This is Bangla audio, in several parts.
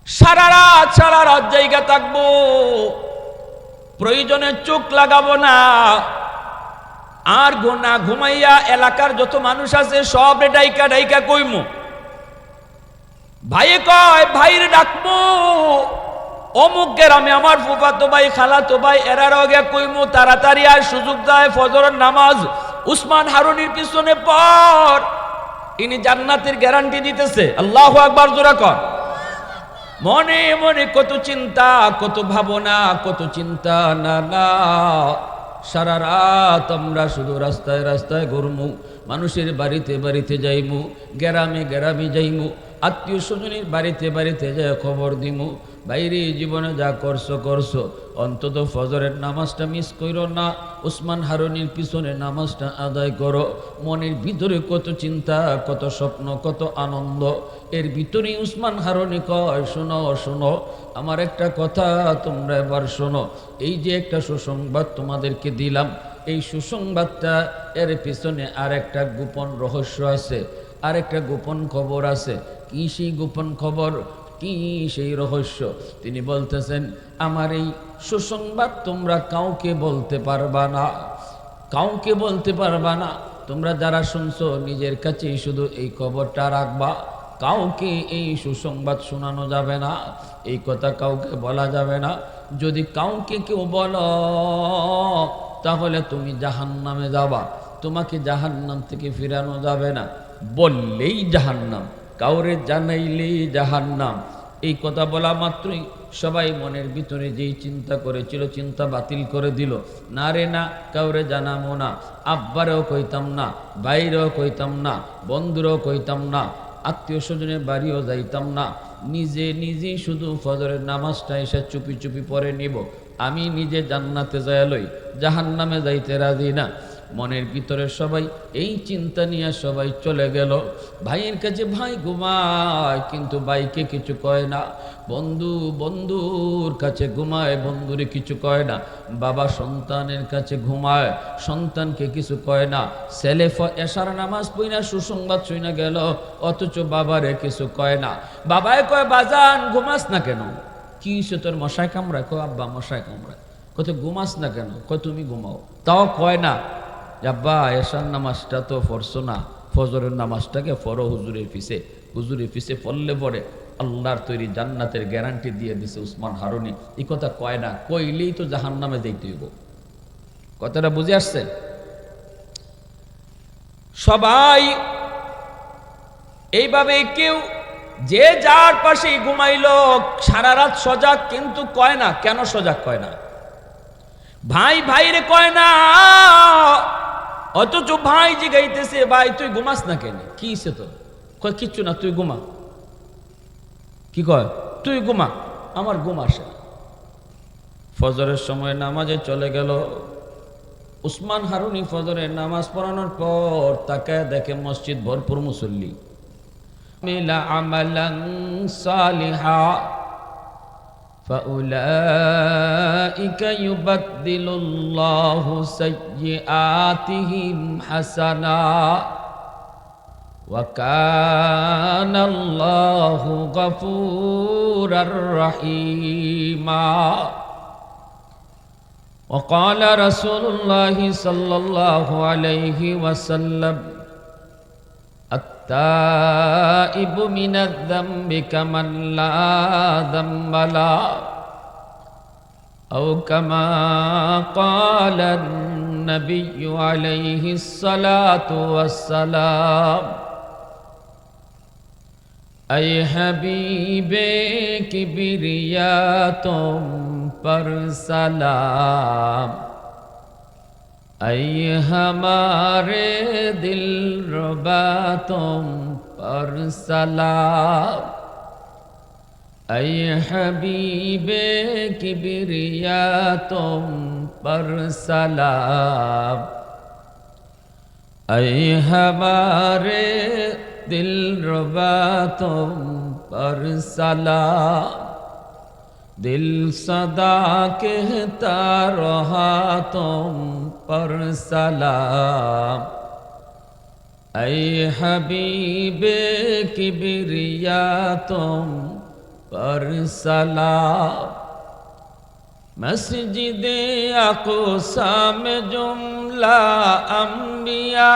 সারা রাত জায়গা থাকবো, প্রয়োজনে চোখ লাগাবো না, আর গোনা ঘুমাইয়া এলাকার যত মানুষ আছে সব ডাইকা ডাইকা কইমু। ভাইয়ে কয় ভাইরে ডাকবো, অমুক গ্রামে আমার ফুফাতো ভাই খালাতো ভাই এরার আগে কইমু, তাড়াতাড়ি আর সুযোগ দেয় ফজরের নামাজ উসমান হারুনির পিছনে পর, ইনি জান্নাতের গ্যারান্টি দিতেছে। আল্লাহু আকবার জোরে কর। মনে মনে কত চিন্তা, কত ভাবনা, কত চিন্তা, না না সারা রাত আমরা শুধু রাস্তায় রাস্তায় ঘুরমু, মানুষের বাড়িতে বাড়িতে যাইমু, গ্রামে গ্রামে যাইমু, আত্মীয় স্বজনের বাড়িতে বাড়িতে যায় খবর দিমু, বাইরে জীবনে যা করছো করছো, অন্তত ফজরের নামাজটা মিস করো না, উসমান হারুনির পিছনে নামাজটা আদায় করো। মনের ভিতরে কত চিন্তা, কত স্বপ্ন, কত আনন্দ, এর ভিতরেই উসমান হারুনি কয় শোনো শোনো আমার একটা কথা তোমরা এবার শোনো, এই যে একটা সুসংবাদ তোমাদেরকে দিলাম, এই সুসংবাদটা এর পিছনে আর একটা গোপন রহস্য আছে, আর একটা গোপন খবর আছে। কি সেই গোপন খবর, কি সেই রহস্য? তিনি বলতেছেন আমার এই সুসংবাদ তোমরা কাউকে বলতে পারবা না, কাউকে বলতে পারবা না। তোমরা যারা শুনছো নিজের কাছেই শুধু এই খবরটা রাখবা, কাউকে এই সুসংবাদ শোনানো যাবে না, এই কথা কাউকে বলা যাবে না। যদি কাউকে কেউ বলো তাহলে তুমি জাহান্নামে যাবা, তোমাকে জাহান্নাম থেকে ফিরানো যাবে না। বললেই জাহান্নাম, কাউরে জানাইলেই জাহান্নাম। এই কথা বলা মাত্রই সবাই মনের ভিতরে যেই চিন্তা করেছিল চিন্তা বাতিল করে দিল। না রে না, কাউরে জানাবো না, আব্বারেও কইতাম না, বাইরেও কইতাম না, বন্ধুরাও কইতাম না, আত্মীয় স্বজনের বাড়িও যাইতাম না, নিজে নিজেই শুধু ফজরের নামাজটা এসে চুপি চুপি পরে নিব, আমি নিজে জান্নাতে যায় লই, জাহান্নামে যাইতে রাজি না। মনের ভিতরে সবাই এই চিন্তা নিয়ে সবাই চলে গেল। ভাইয়ের কাছে ভাই ঘুমায় কিন্তু ভাইকে কিছু কয় না, বন্ধু বন্ধুর কাছে ঘুমায় বন্ধুরে কিছু কয় না, বাবা সন্তানের কাছে ঘুমায় সন্তানকে কিছু কয় না। ছেলে এশার নামাজ পড়িনা সুসংবাদ শুইনা গেল, অথচ বাবারে কিছু কয় না। বাবায় কয় বাজান ঘুমাস না কেন? কি সে তোর মশায় কামড়ায়? কয় আব্বা মশায় কামড়ায়। কত ঘুমাস না কেন? কয় তুমি ঘুমাও। তাও কয় না আব্বা এশার নামাজটা তো পড়ছো না, ফজরের নামাজটাকে পড়ো হুজুরের পিছে, হুজুরের পিছে পড়লে পরে আল্লাহর তৈরি জান্নাতের গ্যারান্টি দিয়ে দিছে উসমান হারুনি। এই কথা কয় না, কইলেই তো জাহান্নামে যাইতে হইব। কথাটা বুঝে আসছেন? সবাই এইভাবে কেউ যে যার পাশে ঘুমাইল, সারা রাত সজাগ, কিন্তু কয় না কেন সজাগ কয় না, ভাই ভাইরে কয় না। অথচ ভাই জিগাইতেছে ভাই তুই ঘুমাস না কেন? কি সে তো কয় কিচ্ছু না, তুই ঘুমা। কি কয়? তুই ঘুমা, আমার ঘুম আসে না। ফজরের সময় নামাজে চলে গেল। উসমান হারুনি ফজরের নামাজ পড়ানোর পর তাকায় দেখে মসজিদ ভরপুর মুসল্লি। মিলা আমালান সালিহা ফাউলাইকা ইউবাদদিলুল্লাহু সাইয়্যাতিহিম হাসানা ওয়া কানাল্লাহু গফুরার রহিমা। وقال رسول الله صلى الله عليه وسلم التائب من الذنب كمن لا ذنب له أو كما قال النبي عليه الصلاة والسلام اے حبیب کبریا تم پر سلام، اے ہمارے دل ربا تم پر سلام، اے حبیب کبریا تم پر سلام، اے ہمارے दिल रुबा तुम पर सलाम, दिल सदा कहता रहा तुम पर सलाम, ऐ हबीब किबरिया तुम पर सलाम। मस्जिदे अक़सा में जुमला अंबिया,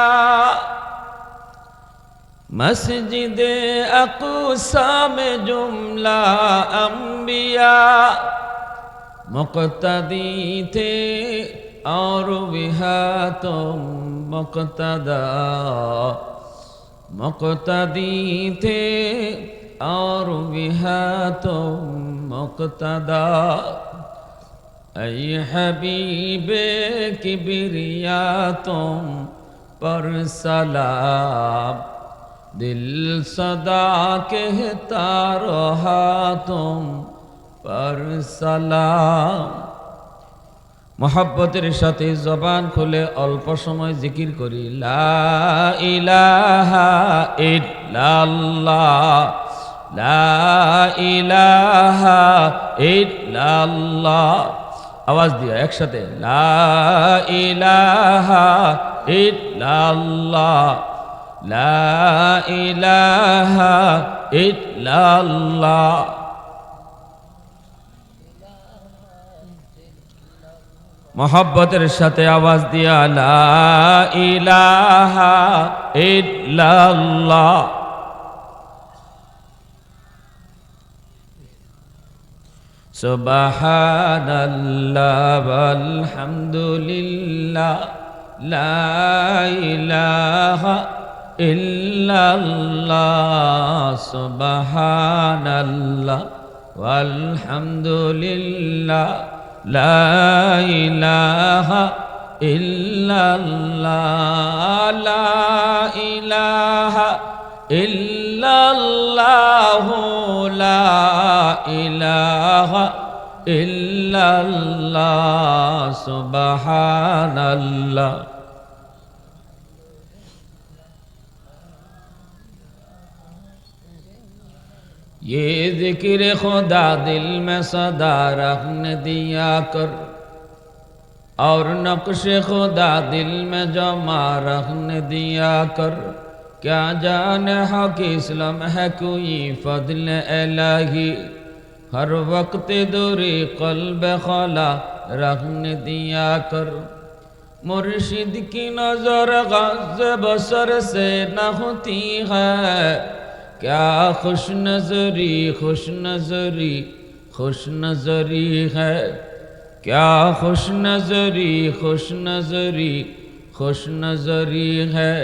मस्जिदे अक़सा में जुमला अंबिया मुक़्तदी थे और बिहा तुम मुक़्तदा, मुक़्तदी थे और बिहा तुम मुक़्तदा। ऐ हबीबे किबरिया तुम पर सलाम, दिल सदा कहता रहा तुम पर सलाम। मोहब्बतेर साथे जबान खुले अल्प समय जिकिर करी ला इलाहा इल्लाल्लाह, ला इलाहा इल्लाल्लाह। आवाज दिया एक साथे ला इलाहा इल्लाल्लाह, ला इलाहा इल्लाल्लाह। मोहब्बतेर साथे आवाज दिया ला इलाहा इल्लाल्लाह। सुबहानल्लाह वल्हम्दुलिल्लाह, ला इलाहा इल्लल्लाह। सुबहानल्लाह वल्हम्दुलिल्लाह, ला इलाहा इल्लल्लाह, ला इलाहा इल्लल्लाह, ला इलाहा इल्लल्लाह। सुबहानल्लाह। ये जिक्र खुदा दिल में सदा रखने दिया कर, और नक्श खुदा दिल में जमा रखने दिया कर। क्या जाने हक इस्लाम है कोई फضل इलाही, हर वक्त दूरी क़ल्ब खला रखने दिया कर। मुर्शिद की नजर गज़ बसर से न होती है, क्या खुश नजरी खुश नजरी खुश नजरी है, क्या खुश नजरी खुश नजरी खुश नजरी है।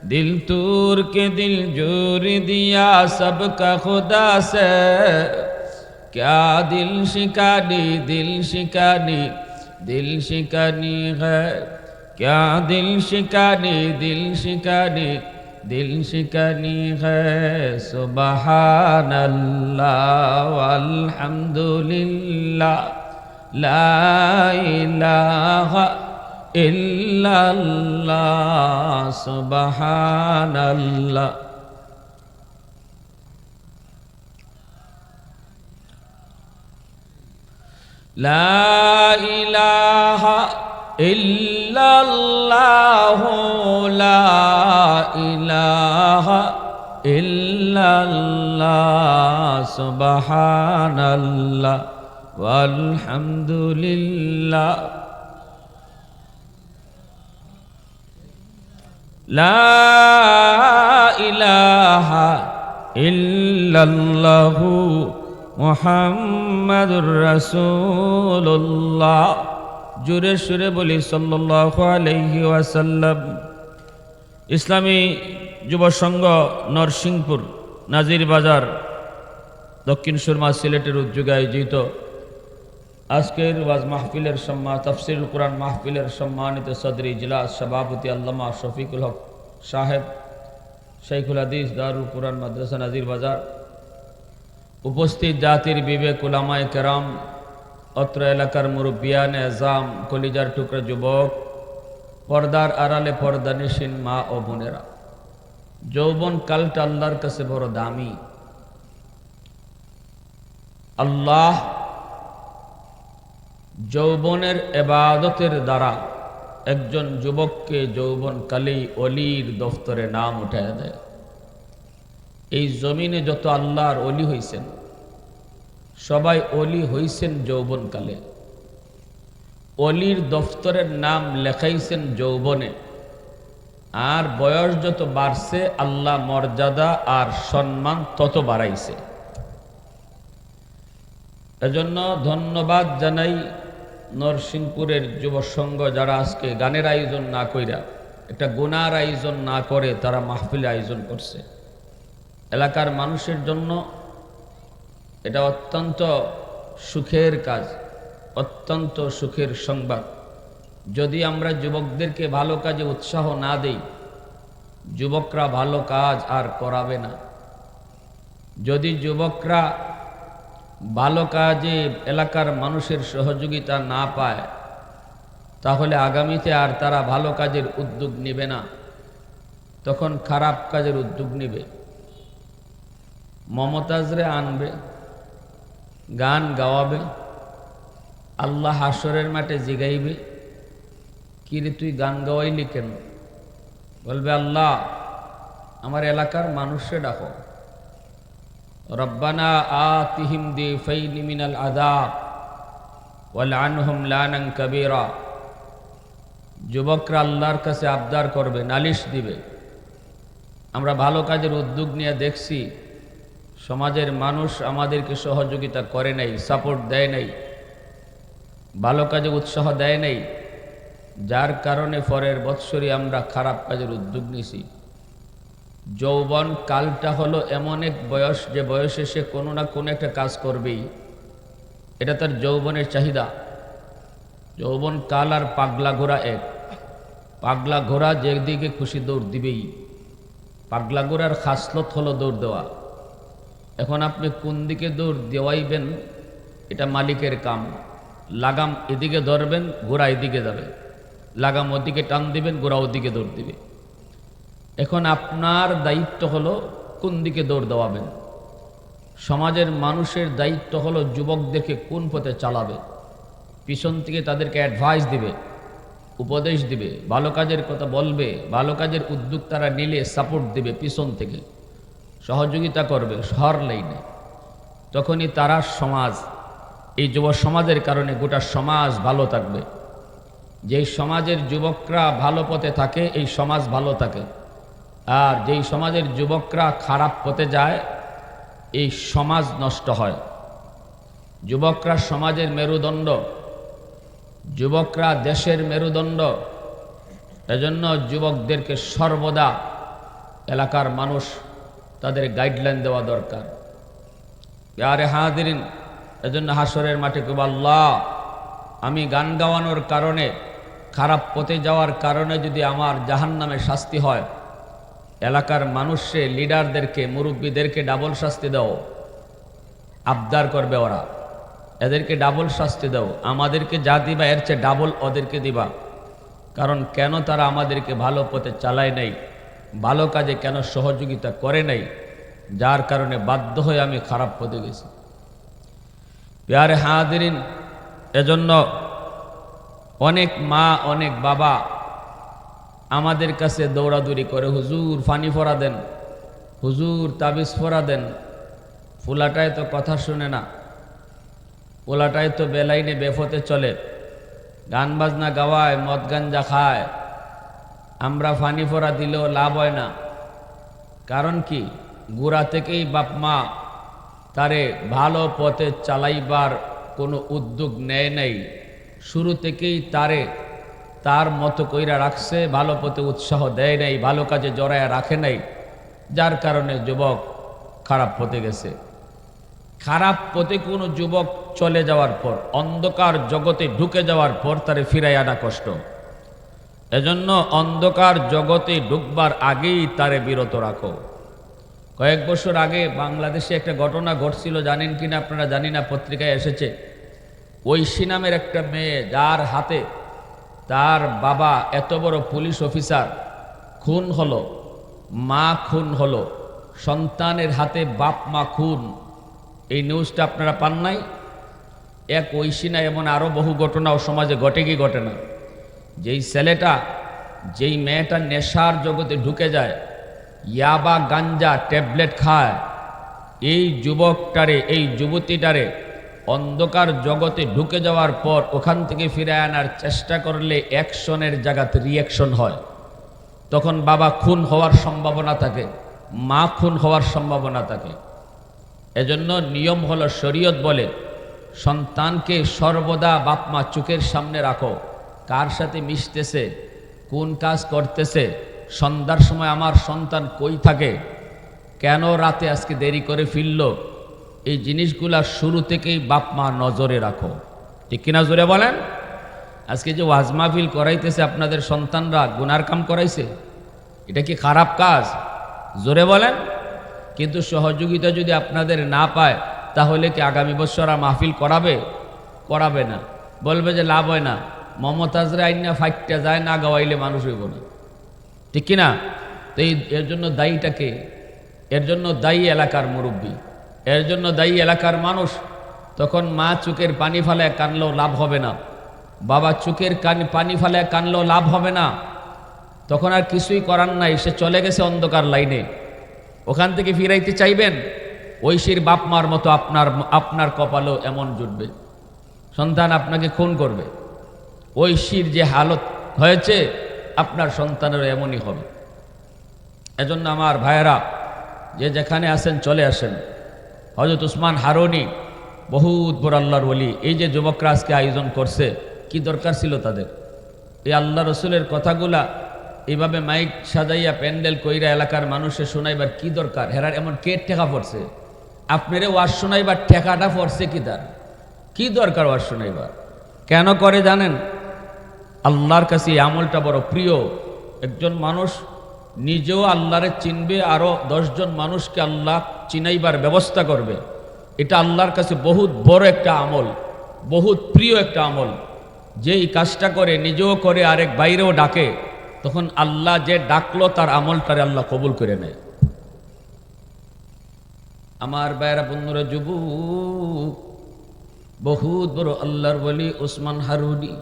दिल तूर के दिल जोर दिया सबका खुदा से, क्या दिल शिकानी दिल शिकानी दिल शिकानी है, क्या दिल शिकानी दिल शिकानी दिल शिकानी है। सुबहानल्लाह वल्हम्दुलिल्लाह, ला इलाहा इल्लल्लाह। सुबहानल्लाह। ला इलाहा इल्लल्लाह, ला इलाहा इल्लल्लाह। सुबहानल्लाह वल्हम्दुलिल्लाह, ला इलाहा इल्लल्लाह मुहम्मदुर रसूलुल्लाह। জোরে সুরে বলি সাল্লাল্লাহু আলাইহি ওয়াসাল্লাম। ইসলামী যুব সংঘ নরসিংপুর নাজির বাজার দক্ষিণ সুরমা সিলেটের উদ্যোগে আয়োজিত আজকের ওয়াজ মাহফিলের তাফসীরুল কুরআন মাহফিলের সম্মানিত সদর ইজলাস সভাপতি আল্লামা শফিকুল হক সাহেব, শাইখুল হাদিস দারুল কুরআন মাদ্রাসা নাজির বাজার, উপস্থিত জাতির বিবেক উলামায়ে কেরাম, অত্র এলাকার মুরব্বিয়ানে আযাম, কলিজার টুকরা যুবক, পর্দার আড়ালে পর্দানিশীন মা ও বোনেরা, যৌবন কালটা আল্লাহর কাছে বড় দামি। আল্লাহ যৌবনের ইবাদতের দ্বারা একজন যুবককে যৌবনকালেই অলির দফতরে নাম উঠায় দেয়। এই জমিনে যত আল্লাহর অলি হয়েছেন সবাই অলি হইছেন যৌবনকালে, অলির দফতরের নাম লেখাইছেন যৌবনে, আর বয়স যত বাড়ছে আল্লাহ মর্যাদা আর সম্মান তত বাড়াইছে। এজন্য ধন্যবাদ জানাই নরসিংপুরের যুব সংঘ, যারা আজকে গানের আয়োজন না কইরা, একটা গুনার আয়োজন না করে তারা মাহফিল আয়োজন করছে। এলাকার মানুষের জন্য এটা অত্যন্ত সুখের কাজ, অত্যন্ত সুখের সংবাদ। যদি আমরা যুবকদেরকে ভালো কাজে উৎসাহ না দেই, যুবকরা ভালো কাজ আর করাবে না। যদি যুবকরা ভালো কাজে এলাকার মানুষের সহযোগিতা না পায়, তাহলে আগামীতে আর তারা ভালো কাজের উদ্যোগ নেবে না, তখন খারাপ কাজের উদ্যোগ নেবে। মমতাজরে আনবে, গান গাওয়াবে, আল্লাহ হাসরের মাঠে জিগাইবে, কিরে তুই গান গাওয়াইলি কেন? বলবে আল্লাহ আমার এলাকার মানুষে ডাকো, রব্বানা আতিহিম দিফাইনি মিনাল আযাব ওয়ালআনহুম লানান কাবীরা। যুবকরা আল্লাহর কাছে আবদার করবে, নালিশ দিবে, আমরা ভালো কাজের উদ্যোগ নিয়ে দেখছি সমাজের মানুষ আমাদেরকে সহযোগিতা করে নাই, সাপোর্ট দেয় নাই, ভালো কাজে উৎসাহ দেয় নাই, যার কারণে পরের বৎসরই আমরা খারাপ কাজের উদ্যোগ নিছি। যৌবন কালটা হলো এমন এক বয়স, যে বয়সে সে কোনো না কোনো একটা কাজ করবেই, এটা তার যৌবনের চাহিদা। যৌবন কাল আর পাগলা ঘোড়া এক। পাগলা ঘোড়া যেদিকে খুশি দৌড় দিবেই। পাগলা ঘোড়ার খাসলত হলো দৌড় দেওয়া। এখন আপনি কোন দিকে দৌড় দেওয়াইবেন এটা মালিকের কাম। লাগাম এদিকে ধরবেন, ঘোড়া এদিকে যাবে, লাগাম ওদিকে টান দিবেন, ঘোড়া ওদিকে দৌড় দিবে। এখন আপনার দায়িত্ব হলো কোন দিকে দৌড় দেওয়াবেন। সমাজের মানুষের দায়িত্ব হলো যুবকদেরকে কোন পথে চালাবে, পিছন থেকে তাদেরকে অ্যাডভাইস দিবে, উপদেশ দিবে, ভালো কাজের কথা বলবে, ভালো কাজের উদ্যোগ তারা নিলে সাপোর্ট দিবে, পিছন থেকে সহযোগিতা করবে শহর লাইনে। তখনই তারা সমাজ, এই যুব সমাজের কারণে গোটা সমাজ ভালো থাকবে। যেই সমাজের যুবকরা ভালো পথে থাকে এই সমাজ ভালো থাকে, আর যেই সমাজের যুবকরা খারাপ পথে যায় এই সমাজ নষ্ট হয়। যুবকরা সমাজের মেরুদণ্ড, যুবকরা দেশের মেরুদণ্ড। এজন্য যুবকদেরকে সর্বদা এলাকার মানুষ তাদের গাইডলাইন দেওয়া দরকার। ইয়ারে হাজিরিন, এজন্য হাসরের মাঠে কইব আল্লাহ আমি গান গাওয়ানোর কারণে, খারাপ পথে যাওয়ার কারণে যদি আমার জাহান্নামে শাস্তি হয়, এলাকার মানুষে লিডারদেরকে, মুরব্বীদেরকে ডাবল শাস্তি দাও। আবদার করবে ওরা, এদেরকে ডাবল শাস্তি দাও, আমাদেরকে যা দিবা এর চেয়ে ডাবল ওদেরকে দিবা। কারণ কেন তারা আমাদেরকে ভালো পথে চালায় নাই, ভালো কাজে কেন সহযোগিতা করে নাই, যার কারণে বাধ্য হয়ে আমি খারাপ পথে গেছি। প্যারে হাজিরিন, এজন্য অনেক মা, অনেক বাবা আমাদের কাছে দৌড়াদৌড়ি করে, হুজুর ফানি ফোড়া দেন, হুজুর তাবিজ ফোড়া দেন। ফুলাটায় তো কথা শুনে না, পোলাটায় তো বেলাইনে বেফতে চলে, গান বাজনা গাওয়ায়, মদ গাঞ্জা খায়। আমরা ফানি ফোড়া দিলেও লাভ হয় না। কারণ কি, গোড়া থেকেই বাপ মা তারে ভালো পথে চালাইবার কোনো উদ্যোগ নেয় নাই। শুরু থেকেই তারে তার মতো কইরা রাখছে, ভালো পথে উৎসাহ দেয় নাই, ভালো কাজে জড়ায় রাখে নাই, যার কারণে যুবক খারাপ পথে গেছে। খারাপ পথে কোনো যুবক চলে যাওয়ার পর, অন্ধকার জগতে ঢুকে যাওয়ার পর তারে ফিরাই আনা কষ্ট। এজন্য অন্ধকার জগতে ঢুকবার আগেই তারে বিরত রাখো। কয়েক বছর আগে বাংলাদেশে একটা ঘটনা ঘটছিল, জানেন কিনা আপনারা জানি না, পত্রিকায় এসেছে। ঐশী নামের একটা মেয়ে, যার হাতে তার বাবা এত বড় পুলিশ অফিসার খুন হলো, মা খুন হলো, সন্তানের হাতে বাপ মা খুন। এই নিউজটা আপনারা পান নাই? এক ঐশী না, এমন আরও বহু ঘটনাও সমাজে ঘটে কি ঘটে না। যেই ছেলেটা, যেই মেয়েটা নেশার জগতে ঢুকে যায়, ইয়াবা গাঞ্জা ট্যাবলেট খায়, এই যুবকটারে, এই যুবতীটারে অন্ধকার জগতে ঢুকে যাওয়ার পর ওখান থেকে ফিরে আনার চেষ্টা করলে অ্যাকশনের জায়গাতে রিয়াকশন হয়, তখন বাবা খুন হওয়ার সম্ভাবনা থাকে, মা খুন হওয়ার সম্ভাবনা থাকে। এজন্য নিয়ম হলো, শরীয়ত বলে সন্তানকে সর্বদা বাপ মা চোখের সামনে রাখো, কার সাথে মিশতেছে, কোন কাজ করতেছে, সন্ধ্যার সময় আমার সন্তান কই থাকে, কেন রাতে আজকে দেরি করে ফিরল, এই জিনিসগুলা শুরু থেকেই বাপ মা নজরে রাখো। ঠিক কিনা জোরে বলেন? আজকে যে ওয়াজ মাহফিল করাইতেছে আপনাদের সন্তানরা গুনার কাম করাইছে, এটা কি খারাপ কাজ? জোরে বলেন। কিন্তু সহযোগিতা যদি আপনাদের না পায় তাহলে কি আগামী বছর আর মাহফিল করাবে? করাবে না, বলবে যে লাভ হয় না, মমতাজরা আইনা ফাইটটা যায়, না গাওয়াইলে মানুষ হইব না। ঠিক কিনা? তো এর জন্য দায়ীটাকে, এর জন্য দায়ী এলাকার মুরব্বী, এর জন্য দায়ী এলাকার মানুষ। তখন মা চোখের পানি ফালায় কানলেও লাভ হবে না, বাবা চোখের পানি ফালায় কানলেও লাভ হবে না। তখন আর কিছুই করার নাই, সে চলে গেছে অন্ধকার লাইনে। ওখান থেকে ফিরাইতে চাইবেন, ঐশীর বাপ মার মতো আপনার কপালও এমন জুটবে, সন্তান আপনাকে খুন করবে। ঐশীর যে হালত হয়েছে আপনার সন্তানেরও এমনই হবে। এজন্য আমার ভাইয়েরা, যে যেখানে আছেন চলে আসেন। হযরত উসমান হারুনি বহুত বড় আল্লাহর ওলি। এই যে যুবকরা আজকে আয়োজন করছে, কি দরকার ছিল তাদের? এই আল্লাহ রসুলের কথাগুলা এইভাবে মাইক সাজাইয়া প্যান্ডেল কইরা এলাকার মানুষে শোনাইবার কি দরকার? হেরার এমন কে ঠেকা পড়ছে? আপনারে ওয়াজ শোনাইবার ঠেকাটা পড়ছে কি তার? কি দরকার ওয়াজ শোনাইবার? কেন করে জানেন? আল্লাহর কাছে এই আমলটা বড় প্রিয়। একজন মানুষ নিজেও আল্লাহরে চিনবে, আরও 10 জন মানুষকে আল্লাহ চিনাইবার ব্যবস্থা করবে। এটা আল্লাহর কাছে বহুত বড় একটা আমল, বহুত প্রিয় একটা আমল। যেই কাজটা করে নিজেও করে আরেক বাইরেও ডাকে, তখন আল্লাহ যে ডাকলো তার আমলটারে আল্লাহ কবুল করে নেয়। আমার ভাইয়েরা, বন্ধুরা, যুবক, বহুত বড় আল্লাহর ওলি উসমান হারুনি,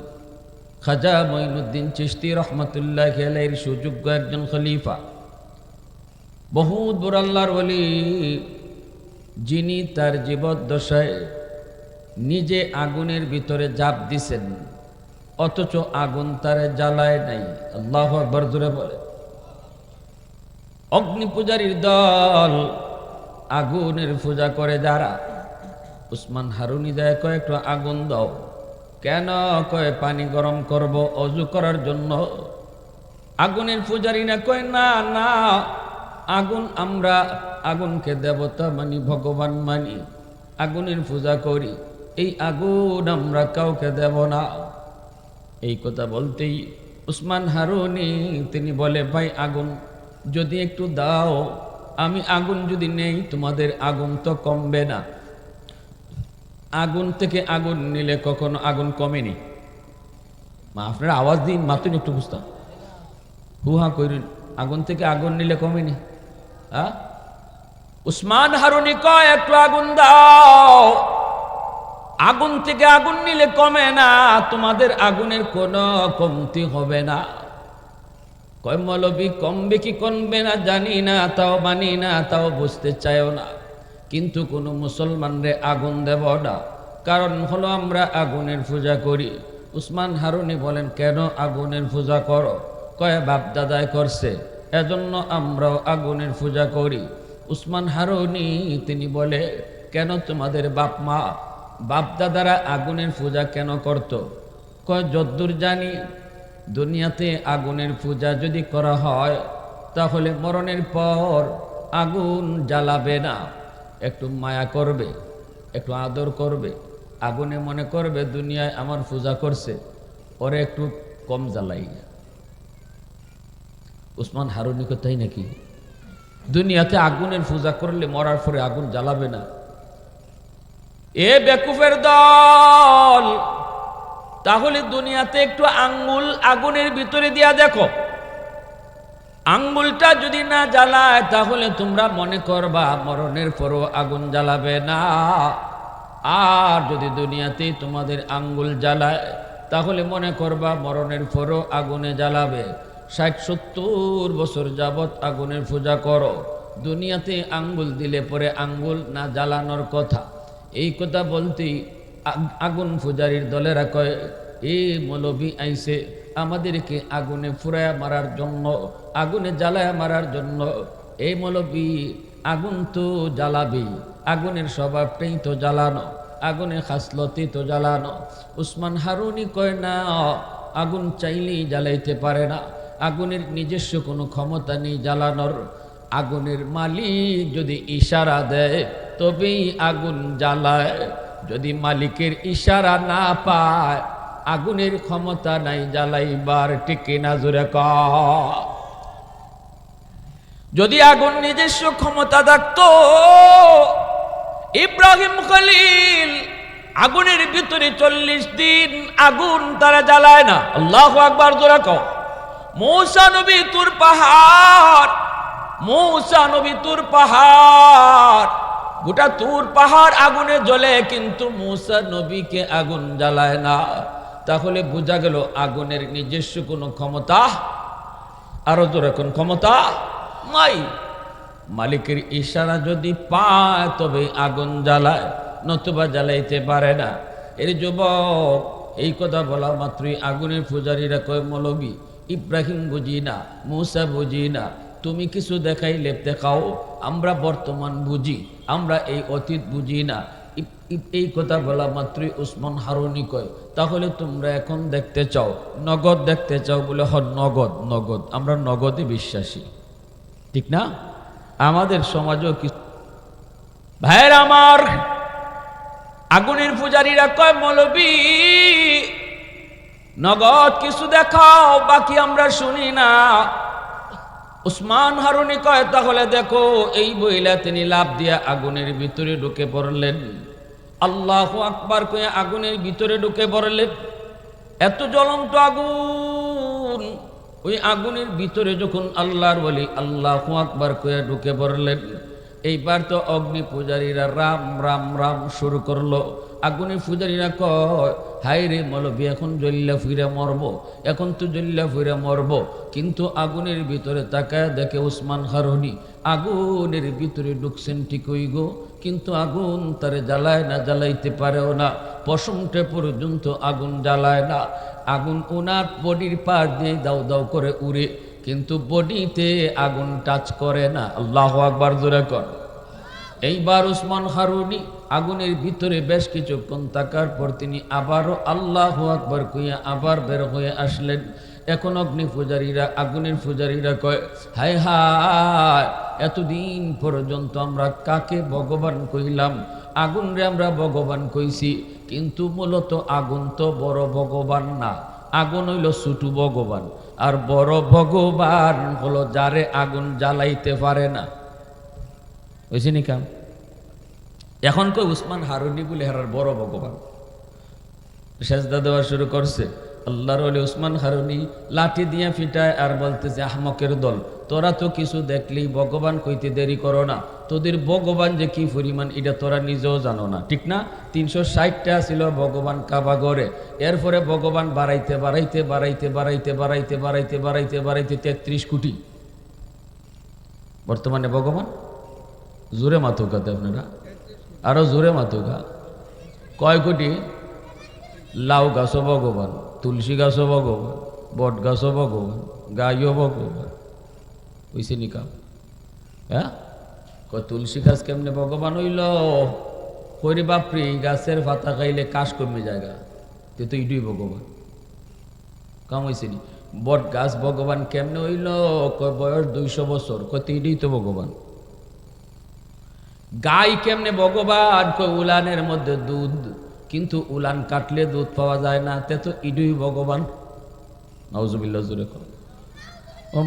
খাজা মঈনুদ্দিন চিশতি রহমতুল্লাহ আলাইহির সুযোগ্য একজন খলিফা, বহুত বড় আল্লাহর ওলি, যিনি তার জীবদ্দশায় নিজে আগুনের ভিতরে ঝাঁপ দিছেন, অথচ আগুন তারে জ্বালায় নাই। আল্লাহু আকবার জোরে বলে। অগ্নি পূজারীর দল, আগুনের পূজা করে যারা, উসমান হারুনি দেয় কয় একটু আগুন দাও। কেন? কয় পানি গরম করব অজু করার জন্য। আগুনের পূজারী না কয় না না, আগুন আমরা আগুনকে দেবতা মানি, ভগবান মানি, আগুনের পূজা করি, এই আগুন আমরা কাউকে দেব না। এই কথা বলতেই উসমান হারুনি তিনি বলে, ভাই আগুন যদি একটু দাও, আমি আগুন যদি নেই তোমাদের আগুন তো কমবে না। আগুন থেকে আগুন নিলে কখনো আগুন কমেনি। মা আপনারা আওয়াজ দিন, মাতুন একটু বুঝতাম, হুহা কইরেন, আগুন থেকে আগুন নিলে কমেনি। উসমান হারুনি কয় একটু আগুন দাও, আগুন থেকে আগুন নিলে কমে না, তোমাদের আগুনের কোনো কমতি হবে না। কয় মৌলবী কমবে কি কমবে না জানি না, তাও মানি না, তাও বুঝতে চাইও না, কিন্তু কোনো মুসলমানরে আগুন দেব না, কারণ হলো আমরা আগুনের পূজা করি। উসমান হারুনি বলেন, কেন আগুনের পূজা করো? কয় বাপ দাদায় করছে, এজন্য আমরাও আগুনের পূজা করি। উসমান হারুনি তিনি বলে, কেন তোমাদের বাপ দাদারা আগুনের পূজা কেন করত? কয় যদ্দূর জানি দুনিয়াতে আগুনের পূজা যদি করা হয় তাহলে মরণের পর আগুন জ্বালাবে না, একটু মায়া করবে, একটু আদর করবে, আগুনে মনে করবে দুনিয়ায় আমার পূজা করছে, ওরে একটু কম জ্বালাই। উসমান হারুনি তাই নাকি? দুনিয়াতে আগুনের পূজা করলে মরার পরে আগুন জ্বালাবে না? এ বেকুফের দল, তাহলে দুনিয়াতে একটু আঙ্গুল আগুনের ভিতরে দিয়া দেখো, আঙ্গুলটা যদি না জ্বালায় তাহলে তোমরা মনে করবা মরণের পরও আগুন জ্বালাবে না। আর যদি দুনিয়াতে তোমাদের আঙ্গুল জ্বালায় তাহলে মনে করবা মরণের পরও আগুনে জ্বালাবে। 60-70 বছর যাবৎ আগুনের পূজা করো, দুনিয়াতে আঙ্গুল দিলে পরে আঙ্গুল না জ্বালানোর কথা, এই কথা বলতেই আগুন পূজারীর দলেরা কয়, এই মৌলবী আইছে আমাদেরকে আগুনে ফুরায়া মারার জন্য, আগুনে জ্বালায়া মারার জন্য। এই মৌলবী আগুন তো জ্বালাবেই, আগুনের স্বভাবটাই তো জ্বালানো, আগুনের খাসলতি তো জ্বালানো। উসমান হারুনি কয় না, আগুন চাইলেই জ্বালাইতে পারে না, আগুনের নিজস্ব কোনো ক্ষমতা নেই জ্বালানোর। আগুনের মালিক যদি ইশারা দেয় তবেই আগুন জ্বালায়, যদি মালিকের ইশারা না পায় আগুনের ক্ষমতা নাই জ্বালাইবার। টিকে না জোরে কয়। যদি আগুন নিজস্ব ক্ষমতা থাকতো, ইব্রাহিম খলিল আগুনের ভিতরে 40 দিন আগুন তারা জ্বালায় না। আল্লাহু আকবার জোরে কও। মূসা নবী তুর পাহাড়, মূসা নবী তুর পাহাড়, গোটা তুর পাহাড় আগুনে জ্বলে, কিন্তু মূসা নবীকে আগুন জ্বালায় না। তাহলে বোঝা গেল আগুনের নিজস্ব কোনো ক্ষমতা, আরো জোরে কোন ক্ষমতা নাই। মালিকের ইশারা যদি পায় তবে আগুন জ্বালায়, নতুবা জ্বালাইতে পারে না। এর যুবক এই কথা বলা মাত্রই আগুনের পূজারীরা কয়, মৌলবী ইব্রাহিম বুঝি না, মূসা বুঝি না, তুমি কিছু দেখাইলে দেখাও, আমরা বর্তমান বুঝি, আমরা এই অতীত বুঝি না। এই কথা বলা মাত্রই উসমান হারুনি কয়, তাহলে তোমরা এখন দেখতে চাও, নগদ দেখতে চাও? বলে হ, নগদ। নগদ, আমরা নগদে বিশ্বাসী, ঠিক না? আমাদের সমাজও কিছু ভাইয়ের আমার, আগুনের পূজারীরা কয়, মৌলবী নগদ কিছু দেখাও, বাকি আমরা শুনি না। উসমান হারুনি কয়, তাহলে দেখো। এই বইলা তিনি লাফ দিয়া আগুনের ভিতরে ঢুকে পড়লেন। আল্লাহু আকবার কয়ে আগুনের ভিতরে ঢুকে পড়লেন। এত জ্বলন্ত আগুন, ওই আগুনের ভিতরে যখন আল্লাহর ওলি আল্লাহু আকবার কয়ে ঢুকে পড়লেন, এইবার তো অগ্নি পূজারীরা রাম রাম রাম শুরু করলো। আগুনের পূজারীরা কয়, হাই রে মৌলবী, এখন জ্বল্লা ফিরে মরবো, এখন তো জ্বল্লা ফিরে মরবো। কিন্তু আগুনের ভিতরে তাকায় দেখে উসমান হারুনি আগুনের ভিতরে ঢুকছেন ঠিকই গো, কিন্তু আগুন তারে জ্বালায় না, জ্বালাইতে পারেও না, পশমটা পর্যন্ত আগুন জ্বালায় না। আগুন ওনার বডির পাশ দিয়ে দাউ দাউ করে উড়ে, কিন্তু বডিতে আগুন টাচ করে না। আল্লাহু আকবার জোরে কর। এইবার উসমান হারুনি আগুনের ভিতরে বেশ কিছুক্ষণ থাকার পর তিনি আবারও আল্লাহু আকবার কইয়া আবার বের হয়ে আসলেন। এখন অগ্নি পূজারীরা, আগুনের পূজারীরা কয়, হায় হায়, এতদিন পর্যন্ত আমরা কাকে ভগবান কইলাম? আগুন রে আমরা ভগবান কইছি, কিন্তু মূলত আগুন তো বড় ভগবান না, আগুন হইল ছোট ভগবান। আর বড় ভগবান হলো যারে আগুন জ্বালাইতে পারে না। বুঝিনি কাম? এখন কই উসমান হারুনি বলে হেরার বড় ভগবান। সেজদা দেওয়া শুরু করছে। আল্লাহর ওলি উসমান হারুনি লাঠি দিয়ে ফিটায় আর বলতেছে, আহমকের দল, তোরা তো কিছু দেখলেই ভগবান কইতে দেরি করো না, তোদের ভগবান যে কি পরিমাণ এটা তোরা নিজেও জানো না, ঠিক না? 360টা ছিল ভগবান কাবা ঘরে, এরপরে ভগবান বাড়াইতে বাড়াইতে বাড়াইতে বাড়াইতে বাড়াইতে বাড়াইতে বাড়াইতে বাড়াইতে 33 কোটি বর্তমানে ভগবান। জোরে মাথুকাতে আপনারা, আরো জোরে মাথুকা। কয় কোটি? লাউ গাছও ভগবান, তুলসী গাছও ভগবান, বট গাছও ভগবান, গাইও ভগবান। বুঝছে নি কাম? হ্যাঁ, কয় তুলসী গাছ কেমনে ভগবান হইল? করি বাপরি, গাছের পাতা খাইলে কাশ কমে জায়গা, তে তো ইডুই ভগবান। কাম হয়েছে নি? বট গাছ ভগবান কেমনে হইল? কয় বয়স 200 বছর, কয় তো ইডুই তো ভগবান। গাই কেমনে ভগবান? কয় উলানের মধ্যে দুধ, কিন্তু উলান কাটলে দুধ পাওয়া যায় না, তে তো ইডুই ভগবান। নাউজুবিল্লাহ জোরে কর।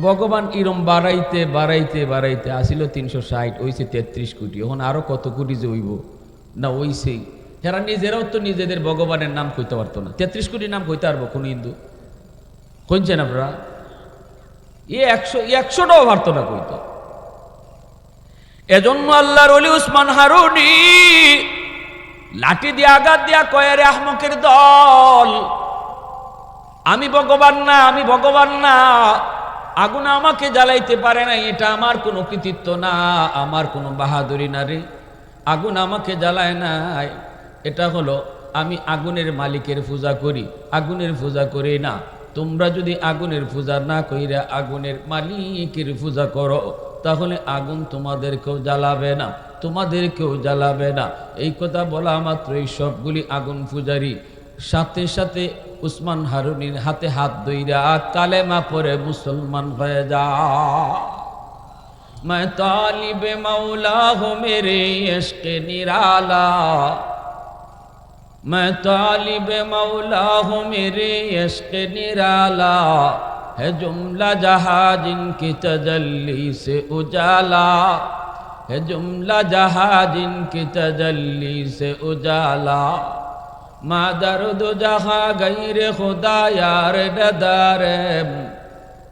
ভগবান ইরম বাড়াইতে বাড়াইতে বাড়াইতে আসিল 360, হইছে 33 কোটি। এখন আরো কত কোটি যে হইব না ওইছেই। হেরা নিজেরাও তো নিজেদের ভগবানের নাম কইতে পারতো না। 33 কোটি নাম কইতে পারবো কোন হিন্দু? কইছেন আপনারা? 100টাও পারতো না কইতো। এজন্য আল্লাহর ওলি উসমান হারুনি লাঠি দিয়ে আঘাত দিয়া কয়, রে আহমকের দল, আমি ভগবান না, আমি ভগবান না, আগুন আমাকে জ্বালাইতে পারে না, এটা আমার কোনো কৃতিত্ব না, আমার কোনো বাহাদুরি না রে। আগুন আমাকে জ্বালায় নাই, এটা হলো আমি আগুনের মালিকের পূজা করি, আগুনের পূজা করি না। তোমরা যদি আগুনের পূজা না কইরা আগুনের মালিকের পূজা করো, তাহলে আগুন তোমাদেরকেও জ্বালাবে না, তোমাদেরকেও জ্বালাবে না। এই কথা বলা মাত্রই সবগুলি আগুন পূজারী সাথে সাথে উসমান হারুনির হাতে হাত ধইরা কালেমা পড়ে মুসলমান হয়ে যা। मैं तालिब मौला हूँ मेरे इश्क निराला, मैं तालिब मौला हूँ मेरे इश्क निराला, है जुमला जहाँ जिनकी तजल्ली से उजाला, है जुमला जहाँ जिनकी तजल्ली से उजाला, माँ दर्द जहाँ गैर खुदा यार नदारे,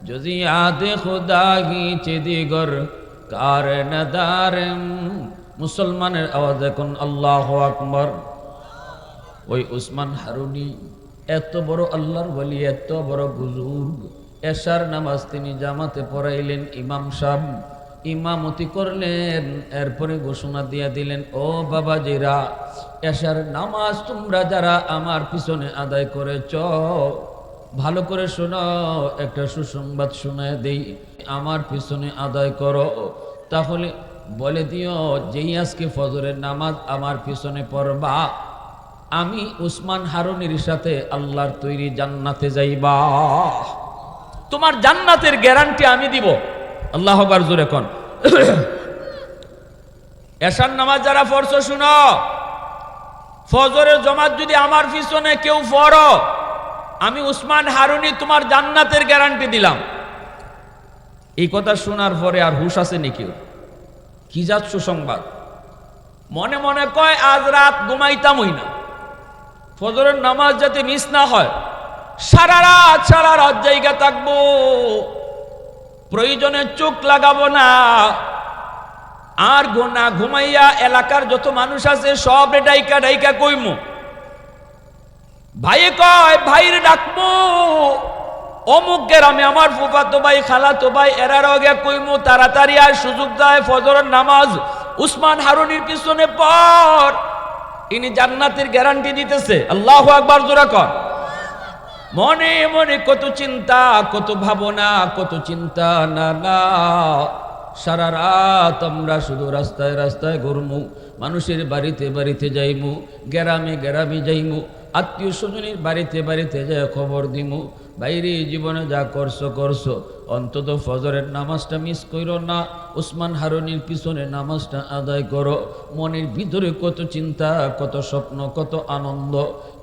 जुज़ी याद खुदा ही चिदिगर कार नदारे। मुसलमाনের আওয়াজ এখন আল্লাহু আকবার। ওই উসমান হারুনি এত বড় আল্লাহর ওলি, এত বড় বুজুর্গ, এশার নামাজ তিনি জামাতে পড়াইলেন, ইমাম সাহেব ইমামতি করলেন, এরপরে ঘোষণা দিয়ে দিলেন, ও বাবাজিরা, এশার নামাজ তোমরা যারা আমার পিছনে আদায় করেছ, ভালো করে শোনো, একটা সুসংবাদ শোনায় দেই, আমার পিছনে আদায় করো, তাহলে বলে দিও যেই আজকে ফজরের নামাজ আমার পিছনে পড়বা, আমি উসমান হারুনির সাথে আল্লাহর তৈরি জান্নাতে যাইবা, তোমার জান্নাতের গ্যারান্টি আমি দিব। আল্লাহু আকবার জোরে কোন। এশার নামাজ যারা পড়ছো শুনো, ফজরের জামাত যদি আমার পিছনে কেউ পড়ো, আমি উসমান হারুনি তোমার জান্নাতের গ্যারান্টি দিলাম। এই কথা শোনার পরে আর হুশ আছে নাকি? কি যাচ্ছ সুসংবাদ? মনে মনে কয় আজ রাত ঘুমাইতামই না, ফজরের নামাজ যাতে মিস না হয়, সারা রাত জায়গা থাকবো, প্রয়োজনে চোখ লাগাবো না, আর না ঘুমাইয়া এলাকার যত মানুষ আছে সব ডাইকা ডাইকা কইমু। ভাইয়ে কয় ভাইরে ডাকবো, অমুক গ্রামে আমার ফুফাতো ভাই খালাতো ভাই এরার আগে কইমু, তাড়াতাড়ি আর সুযোগ দেয় ফজরের নামাজ উসমান হারুনির পিছনে পড়, ইনি জান্নাতের গ্যারান্টি দিতেছে। আল্লাহু আকবার জোরে কর। মনে মনে কত চিন্তা, কত ভাবনা, কত চিন্তা, না না, সারা রাত আমরা শুধু রাস্তায় রাস্তায় ঘুরমু, মানুষের বাড়িতে বাড়িতে যাইমু, গ্রামে গ্রামে যাইমু, আত্মীয় স্বজনের বাড়িতে বাড়িতে যায় খবর দিমু, বাইরে জীবনে যা করছো করছো, অন্তত ফজরের নামাজটা মিস করো না, উসমান হারুনির পিছনে নামাজটা আদায় করো। মনের ভিতরে কত চিন্তা, কত স্বপ্ন, কত আনন্দ,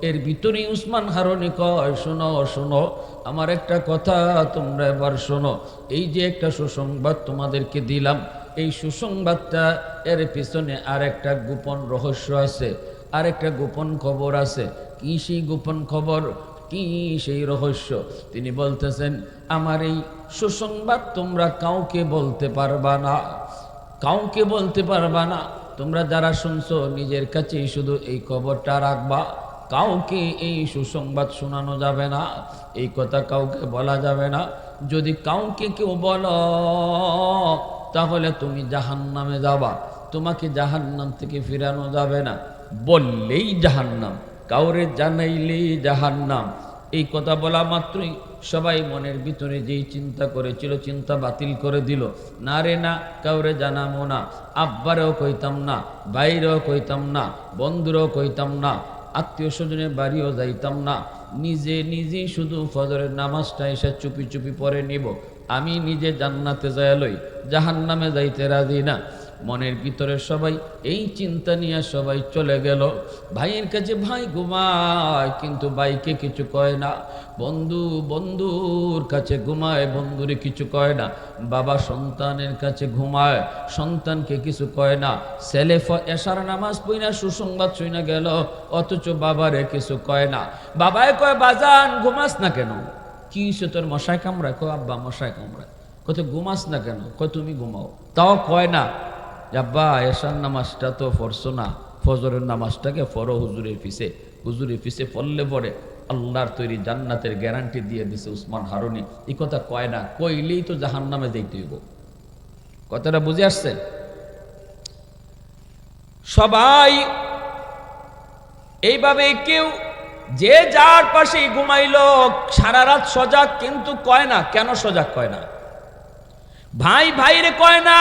এর ভিতরেই উসমান হারুনি কয়, শোনো শোনো, আমার একটা কথা তোমরা এবার শোনো, এই যে একটা সুসংবাদ তোমাদেরকে দিলাম, এই সুসংবাদটা এর পিছনে আর একটা গোপন রহস্য আছে, আর একটা গোপন খবর আছে। কি সেই গোপন খবর, কি সেই রহস্য? তিনি বলতেছেন, আমার এই সুসংবাদ তোমরা কাউকে বলতে পারবা না, কাউকে বলতে পারবা না, তোমরা যারা শুনছো নিজের কাছেই শুধু এই খবরটা রাখবা, কাউকে এই সুসংবাদ শোনানো যাবে না, এই কথা কাউকে বলা যাবে না। যদি কাউকে কেউ বলো তাহলে তুমি জাহান্নামে যাবা, তোমাকে জাহান্নাম থেকে ফিরানো যাবে না, বললেই জাহান্নাম, কাউরে জানাইলেই জাহান্নাম। এই কথা বলা মাত্রই সবাই মনের ভিতরে যেই চিন্তা করেছিল চিন্তা বাতিল করে দিল, না রে না, কাউরে জানাবো না, আব্বারেও কইতাম না, বাইরেও কইতাম না, বন্ধুরাও কইতাম না, আত্মীয় স্বজনের বাড়িও যাইতাম না, নিজে নিজেই শুধু ফজরের নামাজটা এসে চুপি চুপি পরে নিব, আমি নিজে জান্নাতে যায় লই, জাহান্নামে যাইতে রাজি না। মনের ভিতরে সবাই এই চিন্তা নিয়ে সবাই চলে গেল। ভাইয়ের কাছে ভাই ঘুমায়, কিন্তু ভাইকে কিছু কয় না, বন্ধু বন্ধুর কাছে ঘুমায়, বন্ধুরে কিছু কয় না, বাবা সন্তানের কাছে ঘুমায়, সন্তানকে কিছু কয় না, ছেলে এশার নামাজ পড়িনা সুসংবাদ শুইনা গেল, অথচ বাবারে কিছু কয় না। বাবায় কয়, বাজান ঘুমাস না কেন? কি সে তোর মশায় কামড়ায়? কয় আব্বা মশায় কামড়ায়। কত ঘুমাস না কেন? কয় তুমি ঘুমাও। তাও কয় না আব্বা এশার নামাজটা তো পড়ছো না, ফজরের নামাজটাকে পড়ো হুজুরের পিছে, হুজুরের পিছে পড়লে পরে আল্লাহর তৈরি জান্নাতের গ্যারান্টি দিয়ে দিছে উসমান হারুনি। এই কথা কয় না, কইলেই তো জাহান্নামে যাইতে হইব। কথাটা বুঝে আসছেন? সবাই এইভাবে কেউ যে যার পাশে ঘুমাইল, সারা রাত সজাগ, কিন্তু কয় না কেন সজাগ কয় না, ভাই ভাইরে কয় না,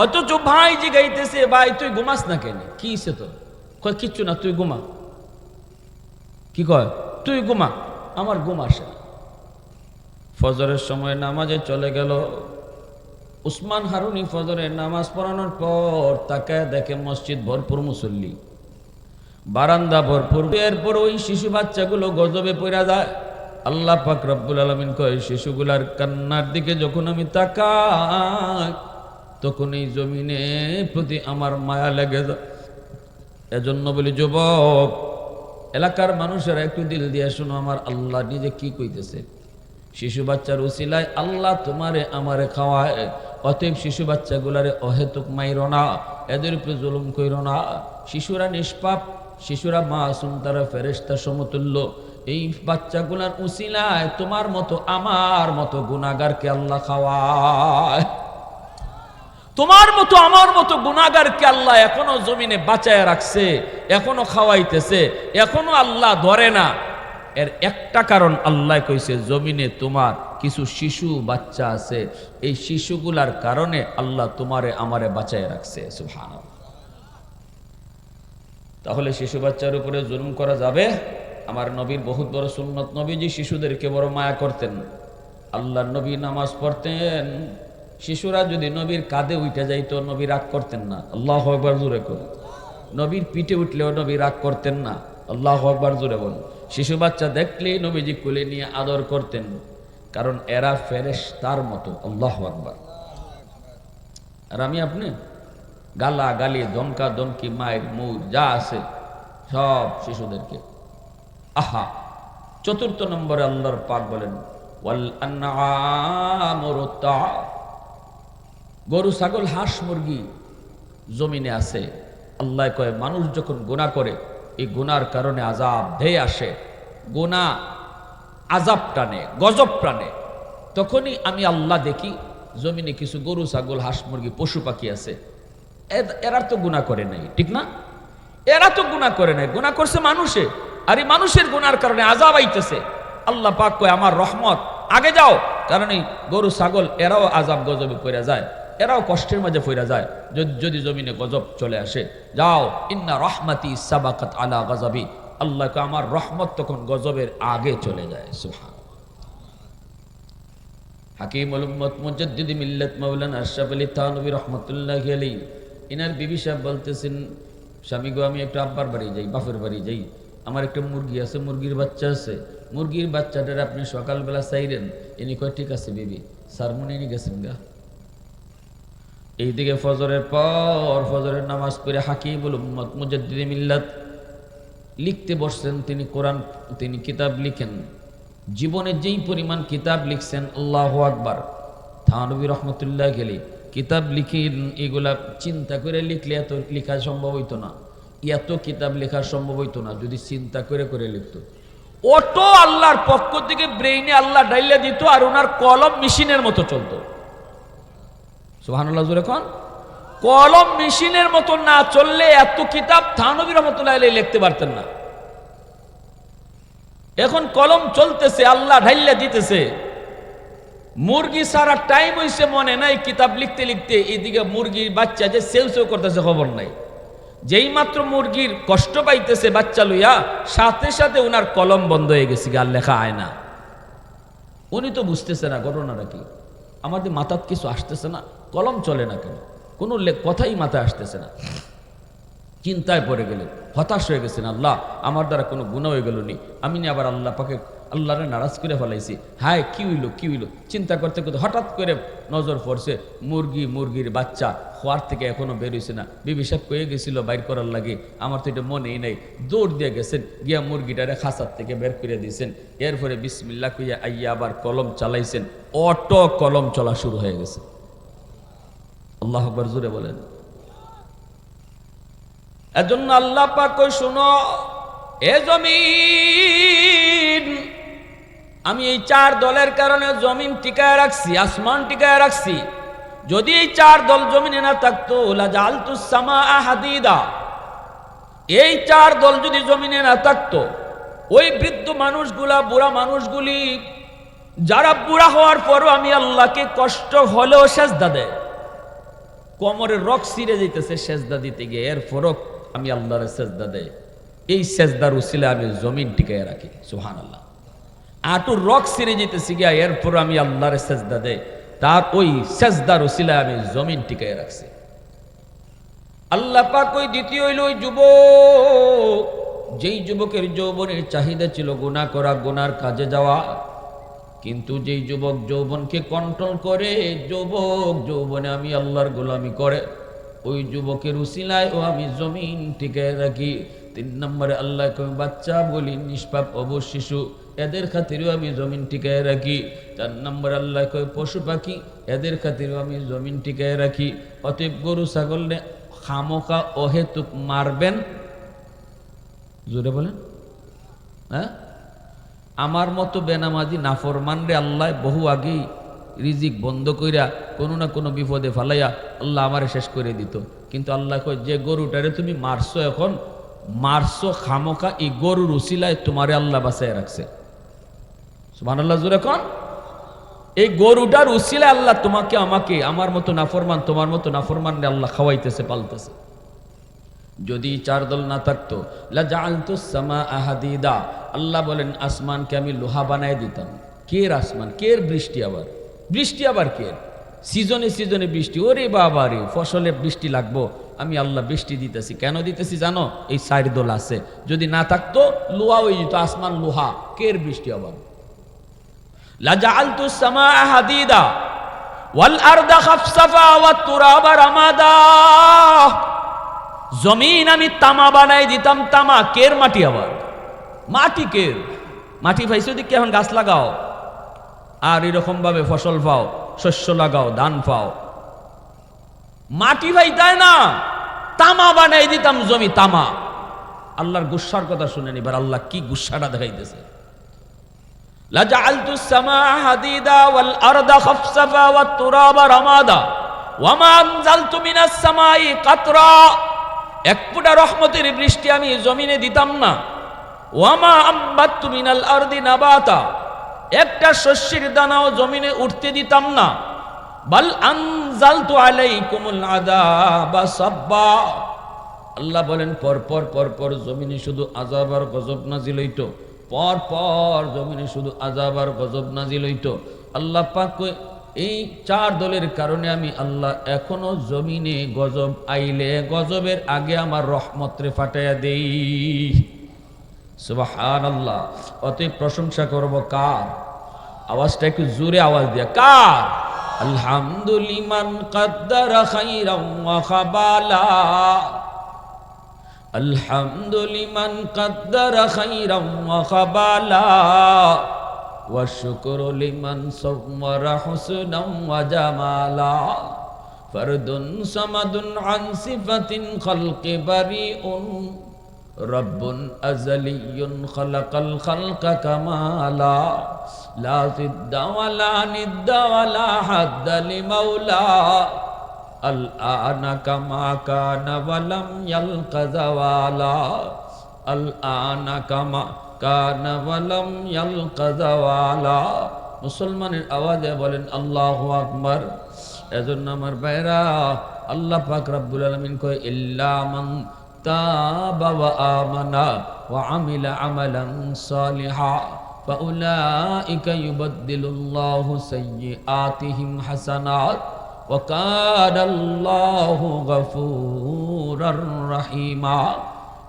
অথচ ভাই জিগাইতেছে ভাই তুই ঘুমাস না কেন, কি হইছে তো, কয় কিচ্ছু না তুই ঘুমা, কি কয় তুই ঘুমা, আমার ঘুম আসে না। ফজরের সময় নামাজে চলে গেল। উসমান হারুনি ফজরের নামাজ পড়ানোর পর তাকায় দেখে মসজিদ ভরপুর মুসল্লি, বারান্দা ভরপুর। এরপর ওই শিশু বাচ্চাগুলো গজবে পড়া যায়। আল্লাহ পাক রব্বুল আলামিন কয় শিশুগুলার কান্নার দিকে যখন আমি তাকাই তখন এই জমিনের প্রতি আমার মায়া লেগে যায়। এজন্য বলি যুবক, এলাকার মানুষেরা একটু দিল দিয়ে শুনো, আমার আল্লাহ নিজে কি কইতেছে। শিশু বাচ্চার উসিলায় আল্লাহ তোমারে আমারে খাওয়ায়, অতএব শিশু বাচ্চাগুলারে অহেতুক মাইরো না, এদের উপরে জুলুম কইরো না। শিশুরা নিষ্পাপ, শিশুরা মাসুম, তারা ফেরেশতা সমতুল্য। এই বাচ্চাগুলার উসিলায় তোমার মতো আমার মতো গুনাহগারকে আল্লাহ খাওয়ায়, তোমার মতো আমার মতো গুনাহগারকে আল্লাহ এখনো জমিনে বাঁচায় রাখছে, এখনো খাওয়াইতেছে, এখনো আল্লাহ ধরে না। এর একটা কারণ আল্লাহ কইছে, জমিনে তোমার কিছু শিশু বাচ্চা আছে, এই শিশুগুলার কারণে আল্লাহ তোমারে আমারে বাঁচায় রাখছে। সুবহানাল্লাহ। তাহলে শিশু বাচ্চার উপরে জুলুম করা যাবে? আমার নবীর বহুত বড় সুন্নত, নবীজি শিশুদেরকে বড় মায়া করতেন। আল্লাহর নবী নামাজ পড়তেন, শিশুরা যদি নবীর কাঁধে উঠে যাইতো নবী রাগ করতেন না। আল্লাহু আকবার জোরে করুন। নবীর পিঠে উঠলেও নবী রাগ করতেন না। আল্লাহু আকবার জোরে বলুন। শিশু বাচ্চা দেখলেই নবীজি কোলে নিয়ে আদর করতেন, কারণ এরা ফেরেশতার মতো। আল্লাহু আকবার। আর আমি আপনি গালা গালি, ধমকা ধমকি, মায়ের মুখ যা আছে সব শিশুদেরকে। আহা, চতুর্থ নম্বরে আল্লাহর পাক বলেন ওয়াল আনআমু রুতা, গরু ছাগল হাঁস মুরগি জমিনে আছে। আল্লাহ কয় মানুষ যখন গুনাহ করে, এই গুনার কারণে আযাব ধেয়ে আসে, গুনাহ আযাব টানে, গজব টানে, তখনই আমি আল্লাহ দেখি জমিনে কিছু গরু ছাগল হাঁস মুরগি পশু পাখি আছে, এরা তো গুনাহ করে নাই, ঠিক না? এরা তো গুনাহ করে নাই, গুনাহ করছে মানুষে, আর এই মানুষের গুনার কারণে আযাব আইতেছে। আল্লাহ পাক কয় আমার রহমত আগে যাও, কারণ এই গরু ছাগল এরাও আযাব গজবে পড়ে যায়, এরাও কষ্টের মাঝে পড়ে যায় যদি জমিনে গজব চলে আসে। যাও, ইন্না রহমাতি সাবাকাত আলা গজবি, আল্লাহ কয় আমার রহমত তখন গজবের আগে চলে যায়। সুবহান। হাকিমুল উম্মত মুজাদ্দিদ মিল্লাত মাওলানা আশরাফ আলী থানভী রাহমাতুল্লাহি আলাইহি, ইনার বিবি সাহেব বলতেছেন, স্বামী গো আমি একটু আব্বার বাড়ি যাই, বাপের বাড়ি যাই, আমার একটা মুরগি আছে, মুরগির বাচ্চা আছে, মুরগির বাচ্চাটার আপনি সকালবেলা চাইলেন। ইনি কয় ঠিক আছে বিবি, সারমনি নিয়ে গেছেন গা। এইদিকে ফজরের পর ফজরের নামাজ পড়ে হাকিমুল উম্মত মুজাদ্দিদ মিল্লাত লিখতে বসছেন। তিনি কোরআন, তিনি কিতাব লিখেন, জীবনে যেই পরিমাণ কিতাব লিখছেন, আল্লাহু আকবার। থানভী রহমতুল্লাহি আলাইহি কিতাব লিখেন, এগুলা চিন্তা করে লিখলে এত লেখা সম্ভব হইতো না, এত কিতাব লেখা সম্ভব হইতো না যদি চিন্তা করে করে লিখতো। অটো আল্লাহর পক্ষ থেকে ব্রেইনে আল্লাহ ডাইলা দিত, আর ওনার কলম মেশিনের মতো চলতো। সুবহানাল্লাহ জোরে কোন। কলম মেশিনের মতো না চললে এত কিতাব থানভী রহমতুল্লাহি আলাইহি লিখতে পারতেন না। এখন কলম চলতেছে, আল্লাহ ঢাইলা দিতেছে। মুরগি সারা টাইম হইছে মনে নাই, কিতাব লিখতে লিখতে এইদিকে মুরগির বাচ্চা যে সেউ সেউ করতেছে খবর নাই। যেই মাত্র মুরগির কষ্ট পাইতেছে বাচ্চা লইয়া, সাথে সাথে ওনার কলম বন্ধ হয়ে গেছে, আর লেখা আয় না। উনি তো বুঝতেছে না ঘটনাটা কি, আমাদের মাথার কিছু আসতেছে না, কলম চলে না কেন, কোনো কথাই মাথায় আসতেছে না। চিন্তায় পড়ে গেলেন, হতাশ হয়ে গেছেন, আল্লাহ আমার দ্বারা কোনো গুনাহ হয়ে গেল নি, আমি না আবার আল্লাহ পাকে আল্লাহরে নারাজ করে ফেলাইছি, হায় কি হইল কি হইল। চিন্তা করতে করতে হঠাৎ করে নজর পড়ছে মুরগির বাচ্চা খোয়ার থেকে এখনো বের হইছে না। বিবি সাহেব কয়ে গেছিল বাইর করার লাগে, আমার তো এটা মনেই নাই। দৌড় দিয়ে গেছেন, গিয়া মুরগিটারে খাঁচার থেকে বের করে দিয়েছেন। এরপরে বিসমিল্লাহ কইয়া আইয়া আবার কলম চালাইছেন, অটো কলম চলা শুরু হয়ে গেছে। আল্লাহু আকবার জোরে বলেন। এজন্য আল্লাহ পাক কই শুনো এ জমিন, আমি এই চার দলের কারণে জমিন টিকায় রাখছি, আসমান টিকায় রাখছি। যদি এই চার দল জমিনে না থাকতো লাজালতুস সামাআ হাদিদা, এই চার দল যদি জমিনে না থাকতো, ওই বৃদ্ধ মানুষগুলা, বুড়া মানুষগুলি যারা বুড়া হওয়ার পরও আমি আল্লাহকে কষ্ট হলেও সেজদা দেয়, কোমরের রক ছিঁড়ে যেতেছে সেজদা দিতে গিয়ে, এর ফরক আমি আল্লাহর সেজদা দেয়, এই সেজদার উসিলে আমি জমিন টিকায় রাখি। সুবহানাল্লাহ। আঁটুর রক ছিঁড়ে যেতেছি গিয়া, এরপর আমি আল্লাহর সেজদা দেয়, তার ওই সেজদার উসিলে আমি জমিন টিকায় রাখছি। আল্লাহ পাক ওই দ্বিতীয় হইল ওই যুবক, যেই যুবকের যৌবনের চাহিদা ছিল গুনাহ করা, গুনার কাজে যাওয়া, কিন্তু যেই যুবক যৌবনকে কন্ট্রোল করে, যৌবনে আমি আল্লাহর গোলামি করে, ওই যুবকের উসিলায় ও আমি জমিন টিকায় রাখি। 3 নম্বরে আল্লাহ কই বাচ্চা বলি, নিষ্পাপ অবশ শিশু, এদের খাতিরেও আমি জমিন টিকায় রাখি। 4 নম্বরে আল্লাহ কই পশু পাখি, এদের খাতিরেও আমি জমিন টিকায় রাখি। অতএব গরু ছাগল নে খামোকা অহেতুক মারবেন, জোরে বলেন, হ্যাঁ? আমার মতো বেনামাজি নাফরমান রে আল্লাহ বহু আগেই রিজিক বন্ধ কইরা কোনো না কোনো বিপদে ফালাইয়া আল্লাহ আমারে শেষ করে দিত। কিন্তু আল্লাহ কয় যে গরুটারে তুমি মারছো, এখন মারছো খামোকা, এই গরুর উসিলায় তোমারে আল্লাহ বাঁচায় রাখছে। সুবহানাল্লাহ জোরে কোন। এই গরুটার উসিলায় আল্লাহ তোমাকে আমাকে, আমার মতো নাফরমান, তোমার মতো নাফরমান রে আল্লাহ খাওয়াইতেছে, পালতেছে। যদি 4 দল না থাকতো লাজালতুস সামাআ হাদিদা, আল্লাহ বলেন আসমানকে আমি লোহা বানায় দিতাম। কের আসমান, কের বৃষ্টি, আবার বৃষ্টি, আবার কের সিজনে সিজনে বৃষ্টি। ওরে বাবা রে, ফসলে বৃষ্টি লাগবো, আমি আল্লাহ বৃষ্টি দিতেছি। কেন দিতেছি জানো? এই 4 দল আছে। যদি না থাকতো লোহা হয়ে যেত, আসমান লোহা, কের বৃষ্টি আবার। লাজালতুস সামাআ হাদিদা ওয়াল আরদা খাফসাফা ওয়াত তুরাবা রামাদা, জমিন আমি তামা বানাই দিতাম। তামা কের মাটি, আবার মাটি কের মাটি পাইছো দিকে এখন গাছ লাগাও, আর এরকম ভাবে ফসল পাও, শস্য লাগাও, ধান পাও। মাটি ভাই তাই না, তামা বানাই দিতাম জমি, তামা। আল্লাহর গুসার কথা শুনেন এবার, আল্লাহ কি গুসাটা দেখাইতেছে। লাজালতুস সামাআ হাদিদা ওয়াল আরদা খাফসাফা ওয়াত তুরাবা রামাদা ওয়া মা আনজালতু মিনাস সামাই কাতরা, এক ফোঁটা রহমতের বৃষ্টি আমি জমিনে দিতাম না। ওয়ামা আম্বাতু মিনাল আরদি নাবাতা, একটা শস্যের দানাও জমিনে উঠতে দিতাম না। বাল আনজালতু আলাইকুমুল আযাবা সাব্বা, আল্লাহ বলেন পর জমিনে শুধু আযাব আর গজব নাজিল হইতো, পর জমিনে শুধু আযাব আর গজব নাজিল হইতো। আল্লাহ পাক এই 4 দলের কারণে আমি আল্লাহ এখনো জমিনে গজব আইলে গজবের আগে আমার রহমতরে ফাটাইয়া দেই। সুবহানাল্লাহ। অতএব প্রশংসা করব কার? আওয়াজটা একটু জোরে আওয়াজ দিয়া, কার? আলহামদুলিমান কদ্দারা খাইরাম ওয়া খাবালা, আলহামদুলিমান কদ্দারা খাইরাম ওয়া খাবালা, ওয়া শুকরু লিমান সাওয়ারা হুসনাম ওয়া জামালা, ফারদুন সামাদুন আন সিফাতিন খালকি বারিউন, রব্বুন আযালিয়্যুন খালাকাল খালকা কামালা, লা জিদ্দা ওয়ালা নিদ্দা ওয়ালা হাদ্দা লিমাওলা, আল আনা কামা কানা ওয়ালাম ইয়ালকা যাওয়ালা, আল আনা কামা কানা ওয়ালাম ইয়ালকা যাওয়ালা। মুসলমানের আওয়াজে বলেন আল্লাহু আকবার। এজন্য আমার ভাইরা, আল্লাহ পাক রব্বুল আলামিন কয় ইল্লা মান তাবা ওয়া আমানা ওয়া আমিলা আমালান সালিহা ফাউলাইকা ইউবাদদিলুল্লাহু সাইয়্যাতিহিম হাসানাত ওয়া কানাল্লাহু গফুরার রহিমা।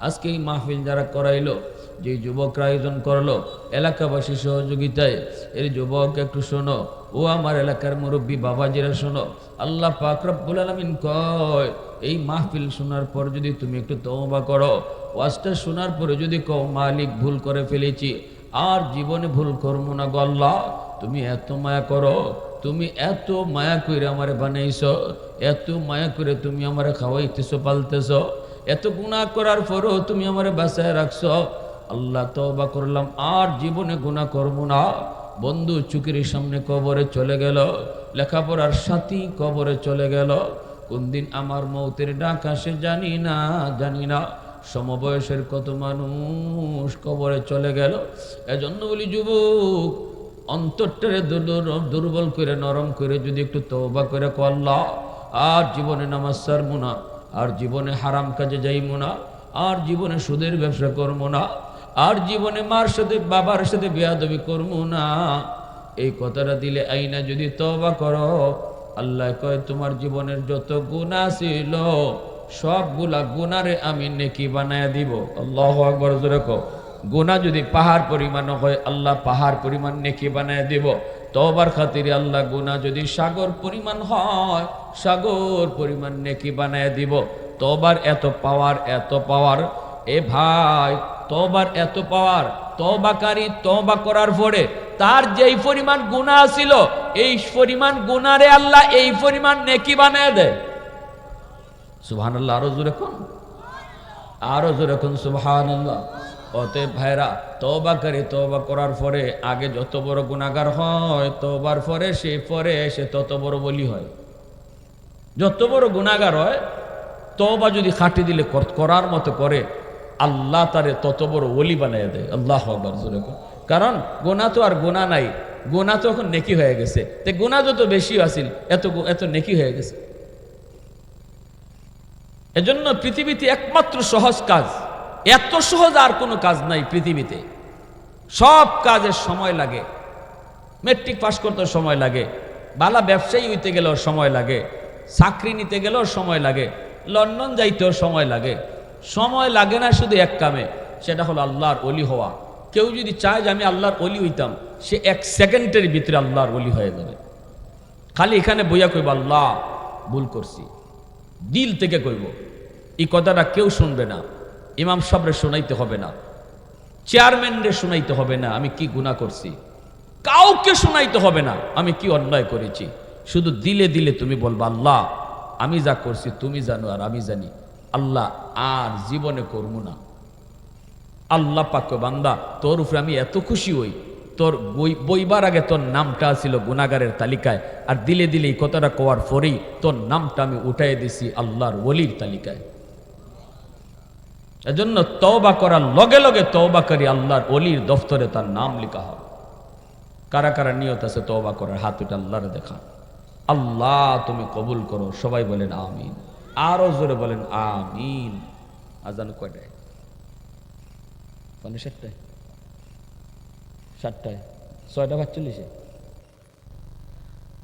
আজকে এই মাহফিল যারা করাইলো, যে যুবকরা আয়োজন করলো এলাকাবাসী সহযোগিতায়, এর যুবক একটু শোনো, ও আমার এলাকার মুরব্বী বাবাজিরা শোনো, আল্লাহ পাক রব্বুল আলামিন কয় এই মাহফিল শোনার পর যদি তুমি একটু তওবা করো, ওয়াজটা শোনার পরে যদি কও মালিক ভুল করে ফেলেছি, আর জীবনে ভুল করবো না গো আল্লাহ, তুমি এত মায়া করো, তুমি এত মায়া করে আমারে বানাইছো, এত মায়া করে তুমি আমারে খাওয়াইতেছো, পালতেছো, এত গুনাহ করার পরও তুমি আমারে বাঁচায় রাখছো, আল্লাহ তওবা করলাম, আর জীবনে গুনাহ করবো না। বন্ধু চুকির সামনে কবরে চলে গেল, লেখাপড়ার সাথী কবরে চলে গেল। কোন দিন আমার মৌতের ডাক আসে জানি না, জানি না। সমবয়সের কত মানুষ কবরে চলে গেল। এজন্য বলি যুবক, অন্তরটারে দুর্বল করে নরম করে যদি একটু তওবা করে কও, আল্লাহ আর জীবনে নামাজ ছাড়বো না, আর জীবনে হারাম কাজে যাইবো না, আর জীবনে সুদের ব্যবসা করবো না, আর জীবনে মার সাথে বাবার সাথে বেয়াদবি করবো না, এই কথাটা দিলে আইনা যদি তওবা করো, আল্লাহ কয় তোমার জীবনের যত গুনাহ ছিল সবগুলা গুনারে আমি নেকি বানায়া দিব। আল্লাহু আকবার, জোরে কও। গুনাহ যদি পাহাড় পরিমাণ হয়, আল্লাহ পাহাড় পরিমাণ নেকি বানায়া দিব। তওবার খাতিরে আল্লাহ গুনাহ যদি সাগর পরিমাণ হয়, সাগর পরিমাণ নেকি বানায়া দিব। তওবার এত পাওয়ার, এত পাওয়ার এ ভাই, তওবার এত পাওয়ার, তওবাকারী তওবা করার পরে তার যেই পরিমাণ গুনাহ ছিল, এই পরিমাণ গুনারে আল্লাহ এই পরিমাণ নেকি বানায়া দেয়। সুবহানাল্লাহ, আরো জোরে কোন, আরো জোরে কোন সুবহানাল্লাহ। অতএব ভাইরা, তওবাকারী তওবা করার পরে আগে যত বড় গুনাহগার হয়, তওবার পরে সে তত বড় ওলি হয়। যত বড় গুনাহগার হয়, তওবা যদি খাটি দিলে করার মতো করে, আল্লাহ তারে তত বড় ওলি বানাইয়া দেয়। আল্লাহু আকবার, জোরে কোন। কারণ গুনাহ তো আর গুনাহ নাই, গুনাহ তো এখন নেকি হয়ে গেছে। তে গুনাহ যত বেশি আসিল, এত নেকি হয়ে গেছে। এজন্য পৃথিবীতে একমাত্র সহজ কাজ, এত সহজ আর কোনো কাজ নাই পৃথিবীতে। সব কাজের সময় লাগে। মেট্রিক পাস করতে সময় লাগে, বালা ব্যবসায়ী হইতে গেলেও সময় লাগে, চাকরি নিতে গেলেও সময় লাগে, লন্ডন যাইতেও সময় লাগে। সময় লাগে না শুধু এক কামে, সেটা হলো আল্লাহর ওলি হওয়া। কেউ যদি চায় যে আমি আল্লাহর ওলি হইতাম, সে 1 সেকেন্ডের ভিতরে আল্লাহর ওলি হয়ে যাবে। খালি এখানে বইয়া কইব আল্লাহ ভুল করছি, দিল থেকে কইব। এই কথাটা কেউ শুনবে না, ইমাম সাহেবরে শোনাইতে হবে না, চেয়ারম্যানরে শোনাইতে হবে না আমি কি গুনাহ করছি, কাউকে শোনাইতে হবে না আমি কি অন্যায় করেছি। শুধু দিলে দিলে তুমি বলবা আল্লাহ আমি যা করছি তুমি জানো আর আমি জানি, আল্লাহ আর জীবনে করবো না। আল্লাহ পাক কয়, বান্দা তোর উপরে আমি এত খুশি হই, তোর বইবার আগে তোর নামটা ছিল গুনাহগারের তালিকায়, আর দিলে দিলে এই কথাটা কোয়ার পরেই তোর নামটা আমি উঠাই দিছি আল্লাহর ওলির তালিকায়। এজন্য তওবা করার লগে লগে তওবাকারী আল্লাহর ওলির দফতরে তার নাম লেখা হবে। কারা কারা নিয়ত আছে তওবা করার, হাত উঠে আল্লাহরে দেখা। আল্লাহ তুমি কবুল করো, সবাই বলেন আমিন, আরো জোরে বলেন আমিন। আজান কয়টায়? 7:30, 7টায়, 6টা 45-এ।